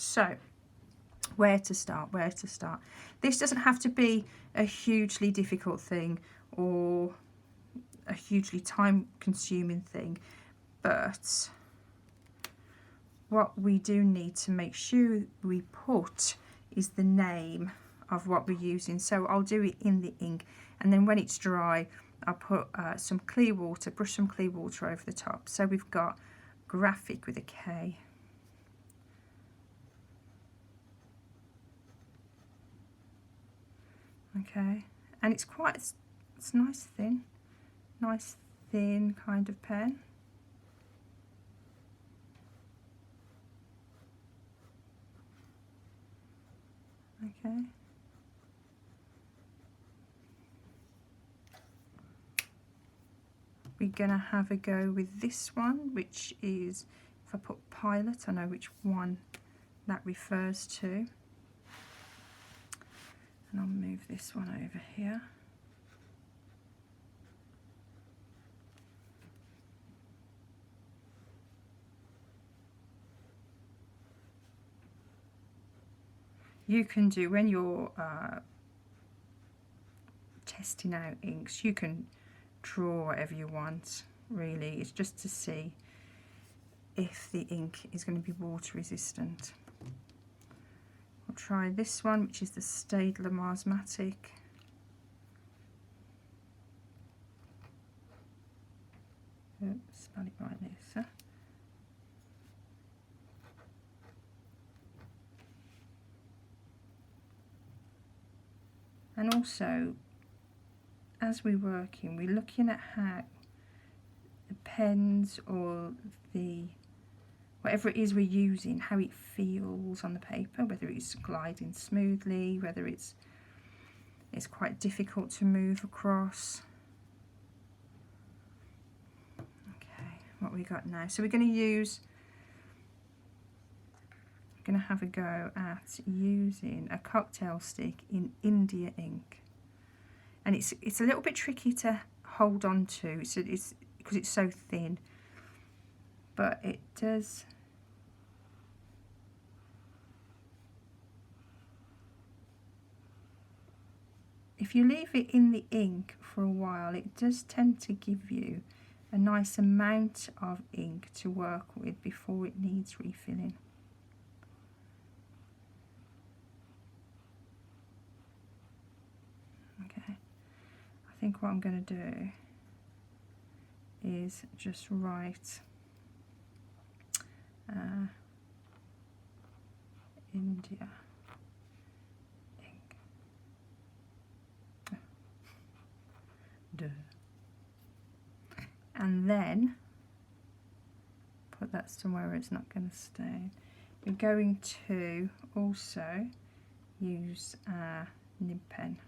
So where to start, where to start? This doesn't have to be a hugely difficult thing or a hugely time consuming thing, but what we do need to make sure we put is the name of what we're using. So I'll do it in the ink, and then when it's dry I'll put some clear water, brush some clear water over the top. So we've got graphic with a K. Okay, and it's nice thin kind of pen. Okay. We're going to have a go with this one, which is, if I put pilot, I know which one that refers to. And I'll move this one over here. You can do, when you're testing out inks, you can draw whatever you want, really. It's just to see if the ink is going to be water resistant. I'll try this one, which is the Staedtler Marsmatic. Oops, spell it right there, sir. And also, as we're working, we're looking at how the pens or the whatever it is we're using, how it feels on the paper, whether it's gliding smoothly, whether it's quite difficult to move across. Okay, what we got now? So we're going to have a go at using a cocktail stick in India ink, and it's a little bit tricky to hold on to. So it's because it's so thin, but it does. If you leave it in the ink for a while, it does tend to give you a nice amount of ink to work with before it needs refilling. Okay, I think what I'm going to do is just write India ink. Duh. And then put that somewhere where it's not going to stain. We're going to also use a nib pen.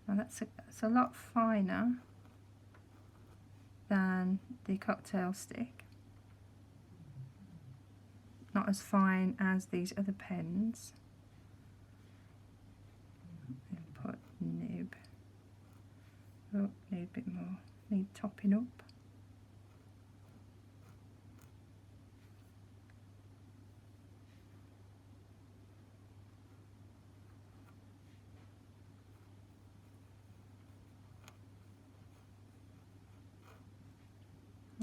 Now that's a lot finer than the cocktail stick. Not as fine as these other pens. And put nib. Oh, need a bit more. Need topping up.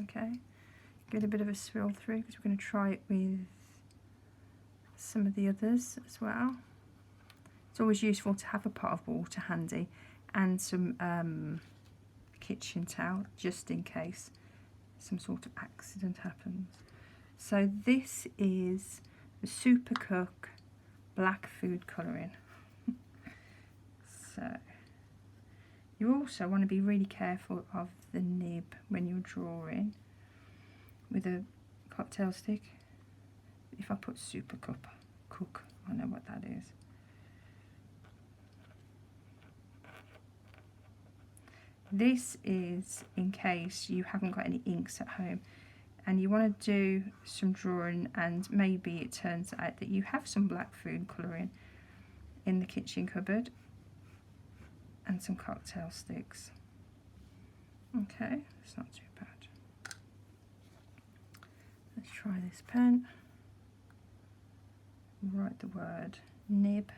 Okay, get a bit of a swirl through because we're going to try it with some of the others as well. It's always useful to have a pot of water handy and some kitchen towel just in case some sort of accident happens. So this is the Super Cook black food colouring. So you also want to be really careful of the nib when you're drawing with a cocktail stick. If I put Super Cook, I know what that is. This is in case you haven't got any inks at home and you want to do some drawing and maybe it turns out that you have some black food colouring in the kitchen cupboard. and some cocktail sticks. Okay, it's not too bad. Let's try this pen. Write the word nib.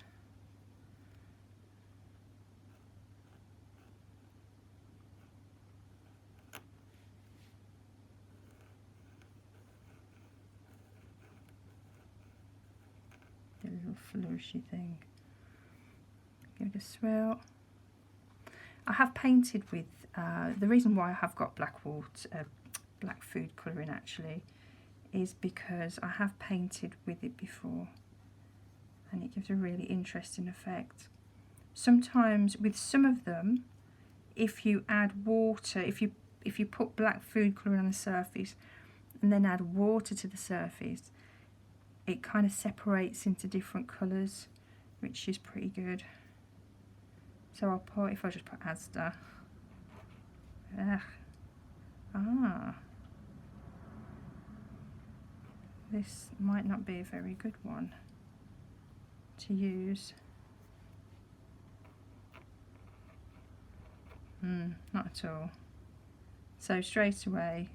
The little flourishy thing. Give it a swirl. I have painted with, the reason why I have got black food colouring actually, is because I have painted with it before and it gives a really interesting effect. Sometimes with some of them, if you add water, if you put black food colouring on the surface and then add water to the surface, it kind of separates into different colours, which is pretty good. So I'll put, if I just put Asda. This might not be a very good one to use. Not at all. So straight away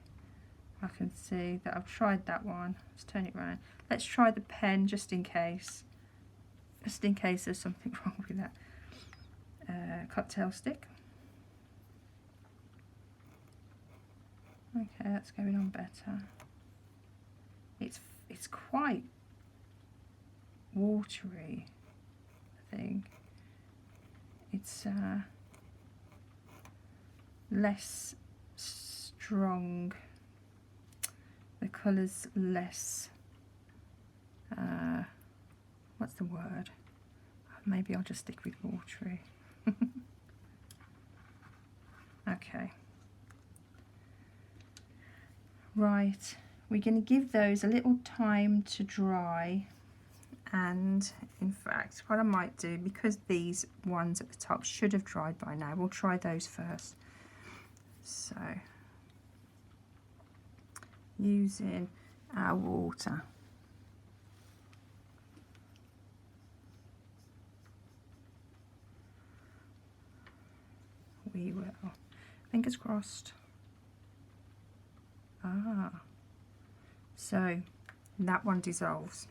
I can see that I've tried that one. Let's turn it around. Let's try the pen just in case. Just in case there's something wrong with that. Cocktail stick. Okay, that's going on better. It's quite watery, I think. It's less strong. The colour's less, what's the word? Maybe I'll just stick with watery. Okay. Right, we're going to give those a little time to dry, and in fact what I might do, because these ones at the top should have dried by now, we'll try those first. So using our water. We will. Fingers crossed. So that one dissolves.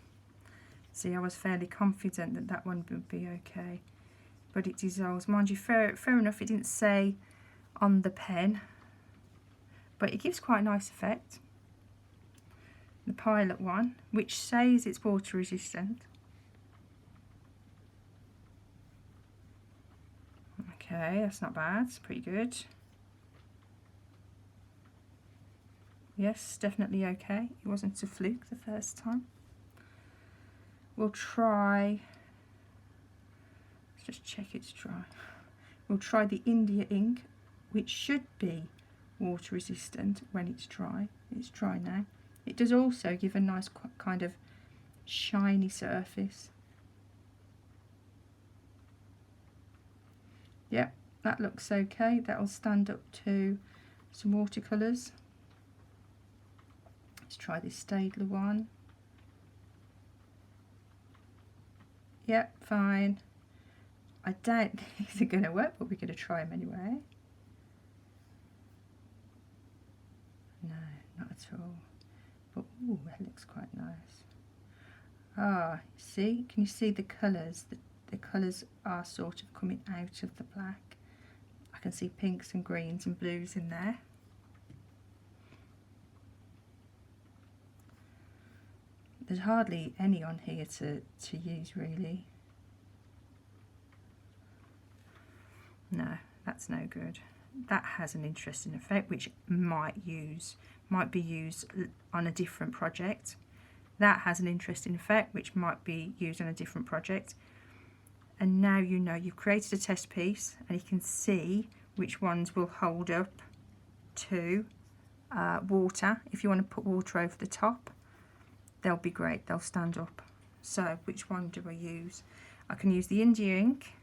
See, I was fairly confident that that one would be okay, but it dissolves. Mind you, fair enough, it didn't say on the pen, but it gives quite a nice effect. The Pilot one, which says it's water resistant. Okay, that's not bad, it's pretty good. Yes, definitely okay. It wasn't a fluke the first time. We'll try, let's just check it's dry. We'll try the India ink, which should be water resistant when it's dry. It's dry now. It does also give a nice kind of shiny surface. Yep, that looks okay. That'll stand up to some watercolours. Let's try this Staedtler one. Yep, fine. I doubt these are going to work, but we're going to try them anyway. No, not at all. But ooh, that looks quite nice. Ah, see? Can you see the colours? The colours are sort of coming out of the black. I can see pinks and greens and blues in there. There's hardly any on here to use really. No, that's no good. That has an interesting effect which might be used on a different project. That has an interesting effect which might be used on a different project. And now you know you've created a test piece and you can see which ones will hold up to water. If you want to put water over the top, they'll be great, they'll stand up. So which one do I use? I can use the India ink,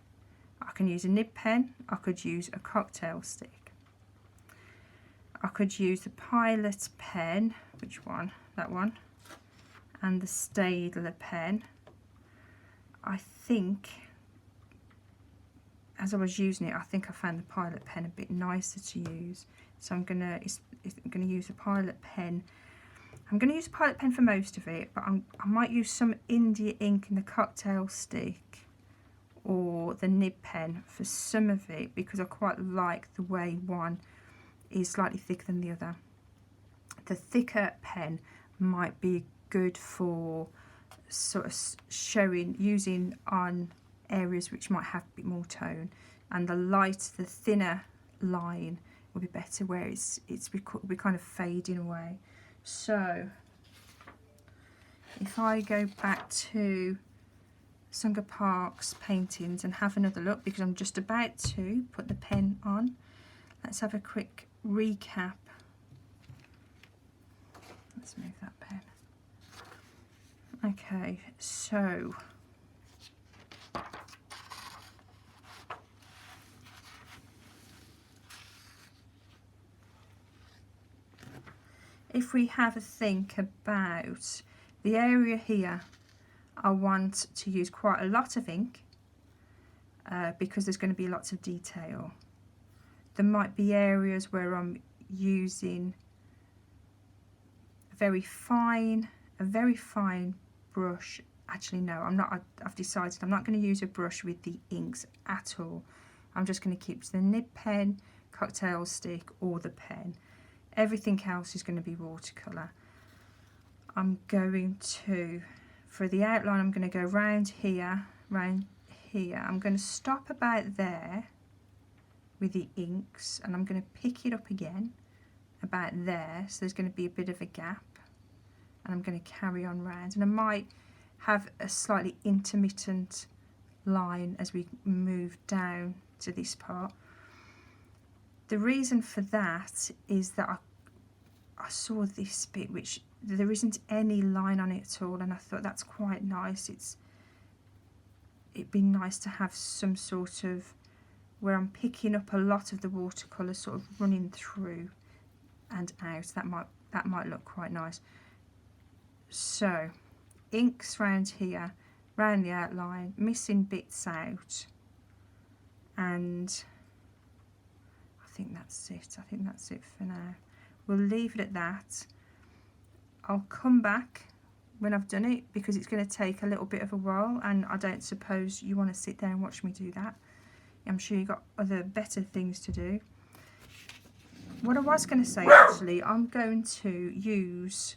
I can use a nib pen, I could use a cocktail stick. I could use the Pilot pen, which one? That one. And the Staedtler pen. I think as I was using it, I think I found the Pilot pen a bit nicer to use. So I'm gonna use a Pilot pen. I'm gonna use a Pilot pen for most of it, but I might use some India ink in the cocktail stick or the nib pen for some of it, because I quite like the way one is slightly thicker than the other. The thicker pen might be good for sort of using on areas which might have a bit more tone, and the thinner line will be better where will be kind of fading away. So if I go back to Sunga Park's paintings and have another look, because I'm just about to put the pen on, let's have a quick recap. Let's move that pen. Okay, so if we have a think about the area here, I want to use quite a lot of ink because there's going to be lots of detail. There might be areas where I'm using a very fine brush. Actually no, I'm not. I've decided I'm not going to use a brush with the inks at all. I'm just going to keep the nib pen, cocktail stick or the pen. Everything else is going to be watercolour. I'm going to, for the outline, I'm going to go round here. I'm going to stop about there with the inks, and I'm going to pick it up again about there, so there's going to be a bit of a gap, and I'm going to carry on round, and I might have a slightly intermittent line as we move down to this part. The reason for that is that I saw this bit which there isn't any line on it at all, and I thought that's quite nice. It'd be nice to have some sort of where I'm picking up a lot of the watercolour sort of running through and out. That might look quite nice. So inks round here, round the outline, missing bits out, and I think that's it. I think that's it for now. We'll leave it at that. I'll come back when I've done it, because it's going to take a little bit of a while, and I don't suppose you want to sit there and watch me do that. I'm sure you've got other better things to do. What I was going to say, actually, I'm going to use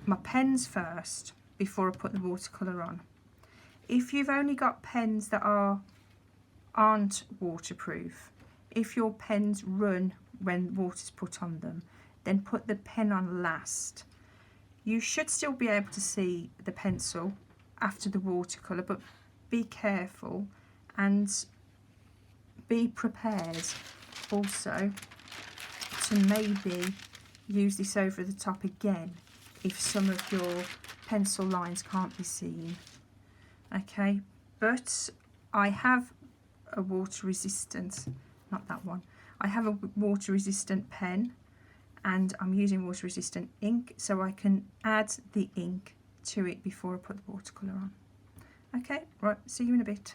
my pens first before I put the watercolour on. If you've only got pens that aren't waterproof, if your pens run when water's put on them, then put the pen on last. You should still be able to see the pencil after the watercolour, but be careful and be prepared also to maybe use this over the top again if some of your pencil lines can't be seen. Okay, but I have a water resistant, not that one, I have a water resistant pen, and I'm using water resistant ink, so I can add the ink to it before I put the watercolour on. Okay, right, see you in a bit.